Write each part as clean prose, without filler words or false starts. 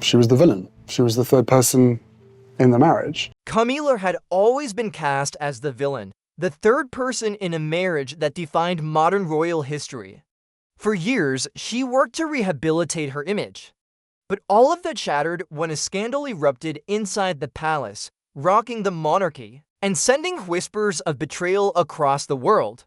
She was the villain. She was the third person in the marriage. Camilla had always been cast as the villain, the third person in a marriage that defined modern royal history. For years, she worked to rehabilitate her image. But all of that shattered when a scandal erupted inside the palace, rocking the monarchy and sending whispers of betrayal across the world.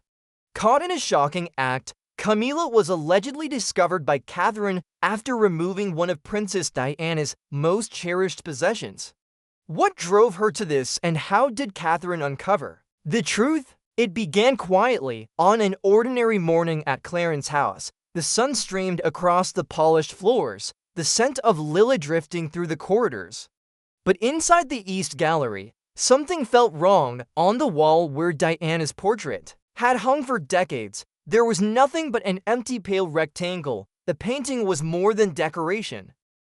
Caught in a shocking act, Camilla was allegedly discovered by Catherine after removing one of Princess Diana's most cherished possessions. What drove her to this, and how did Catherine uncover the truth? It began quietly. On an ordinary morning at Clarence's house, the sun streamed across the polished floors, the scent of lilac drifting through the corridors. But inside the East Gallery, something felt wrong. On the wall where Diana's portrait had hung for decades, there was nothing but an empty pale rectangle. The painting was more than decoration.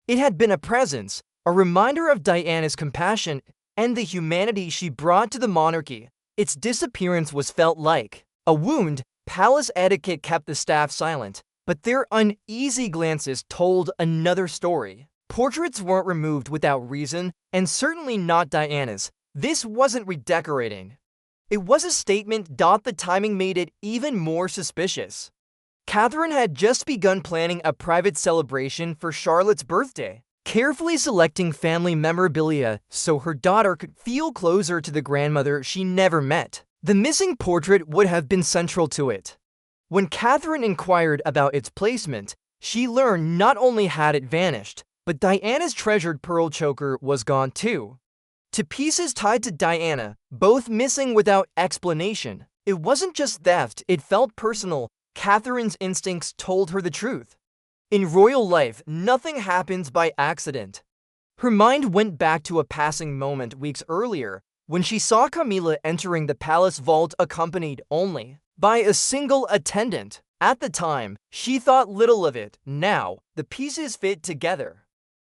It had been a presence, a reminder of Diana's compassion and the humanity she brought to the monarchy. Its disappearance was felt like a wound. Palace etiquette kept the staff silent, but their uneasy glances told another story. Portraits weren't removed without reason, and certainly not Diana's. This wasn't redecorating. It was a statement. The timing made it even more suspicious. Catherine had just begun planning a private celebration for Charlotte's birthday, carefully selecting family memorabilia so her daughter could feel closer to the grandmother she never met. The missing portrait would have been central to it. When Catherine inquired about its placement, she learned not only had it vanished, but Diana's treasured pearl choker was gone too. To pieces tied to Diana, both missing without explanation. It wasn't just theft, it felt personal. Catherine's instincts told her the truth. In royal life, nothing happens by accident. Her mind went back to a passing moment weeks earlier when she saw Camilla entering the palace vault accompanied only by a single attendant. At the time, she thought little of it. Now, the pieces fit together.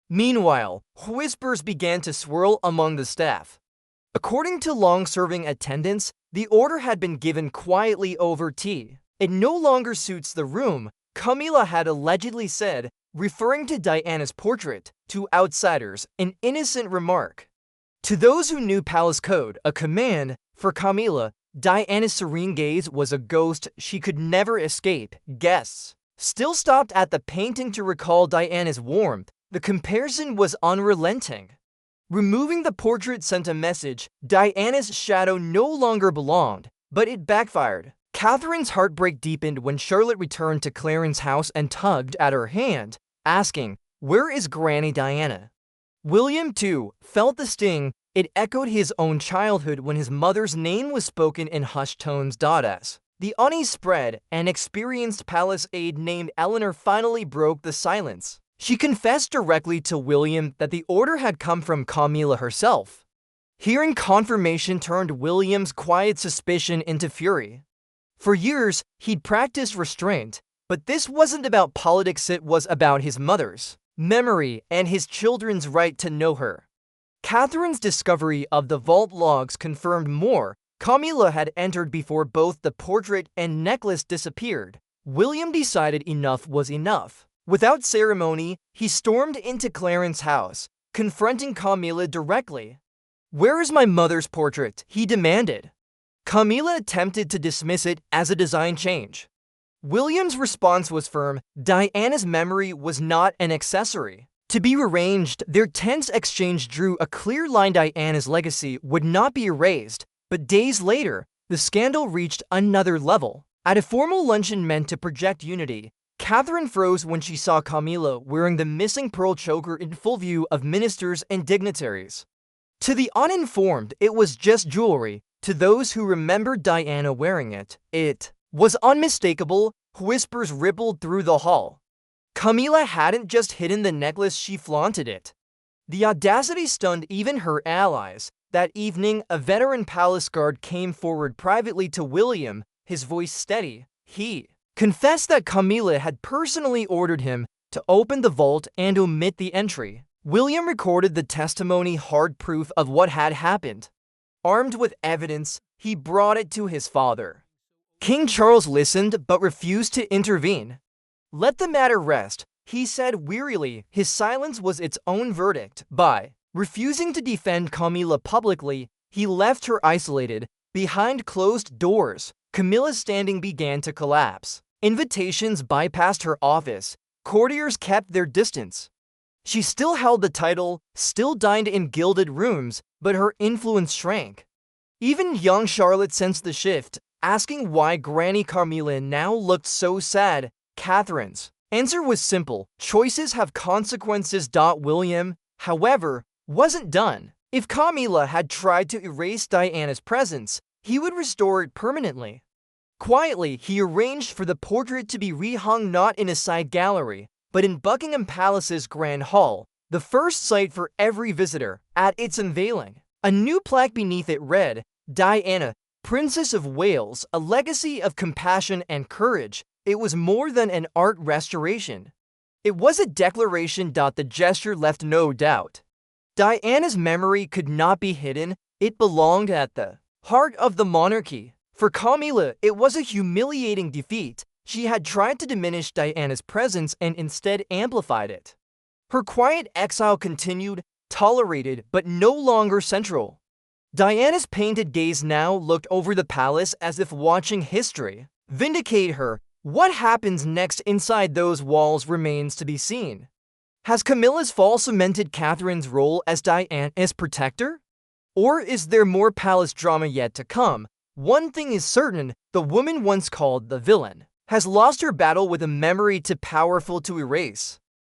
Meanwhile, whispers began to swirl among the staff. According to long-serving attendants, the order had been given quietly over tea. It no longer suits the room, Camilla had allegedly said, referring to Diana's portrait. To outsiders, an innocent remark. To those who knew palace code, a command. For Camilla, Diana's serene gaze was a ghost she could never escape. Guests still stopped at the painting to recall Diana's warmth. The comparison was unrelenting. Removing the portrait sent a message. Diana's shadow no longer belonged, but it backfired. Catherine's heartbreak deepened when Charlotte returned to Clarence's house and tugged at her hand, asking, "Where is Granny Diana?" William, too, felt the sting. It echoed his own childhood when his mother's name was spoken in hushed tones. As the unease spread, an experienced palace aide named Eleanor finally broke the silence. She confessed directly to William that the order had come from Camilla herself. Hearing confirmation turned William's quiet suspicion into fury. For years, he'd practiced restraint, but this wasn't about politics, it was about his mother's memory and his children's right to know her. Catherine's discovery of the vault logs confirmed more. Camilla had entered before both the portrait and necklace disappeared. William decided enough was enough. Without ceremony, he stormed into Clarence's house, confronting Camilla directly. "Where is my mother's portrait?" he demanded. Camilla attempted to dismiss it as a design change. William's response was firm. Diana's memory was not an accessory to be rearranged. Their tense exchange drew a clear line. Diana's legacy would not be erased. But days later, the scandal reached another level. At a formal luncheon meant to project unity, Catherine froze when she saw Camilla wearing the missing pearl choker in full view of ministers and dignitaries. To the uninformed, it was just jewelry. To those who remembered Diana wearing it, it was unmistakable. Whispers rippled through the hall. Camilla hadn't just hidden the necklace, she flaunted it. The audacity stunned even her allies. That evening, a veteran palace guard came forward privately to William, his voice steady. He confessed that Camilla had personally ordered him to open the vault and omit the entry. William recorded the testimony, hard proof of what had happened. Armed with evidence, he brought it to his father. King Charles listened but refused to intervene. Let the matter rest, he said wearily his silence was its own verdict. By refusing to defend Camilla publicly, he left her isolated, behind closed doors. Camilla's standing began to collapse. Invitations bypassed her office. Courtiers kept their distance. She still held the title, still dined in gilded rooms, but her influence shrank. Even young Charlotte sensed the shift, asking why Granny Camilla now looked so sad. Catherine's answer was simple: choices have consequences. William, however, wasn't done. If Camilla had tried to erase Diana's presence, he would restore it permanently. Quietly, he arranged for the portrait to be rehung not in a side gallery, but in Buckingham Palace's Grand Hall, the first sight for every visitor. At its unveiling, a new plaque beneath it read, "Diana, Princess of Wales, a legacy of compassion and courage." It was more than an art restoration. It was a declaration. The gesture left no doubt. Diana's memory could not be hidden. It belonged at the heart of the monarchy. For Camilla, it was a humiliating defeat. She had tried to diminish Diana's presence and instead amplified it. Her quiet exile continued, tolerated but no longer central. Diana's painted gaze now looked over the palace as if watching history vindicate her. What happens next inside those walls remains to be seen. Has Camilla's fall cemented Catherine's role as Diana's protector? Or is there more palace drama yet to come? One thing is certain: the woman once called the villain has lost her battle with a memory too powerful to erase.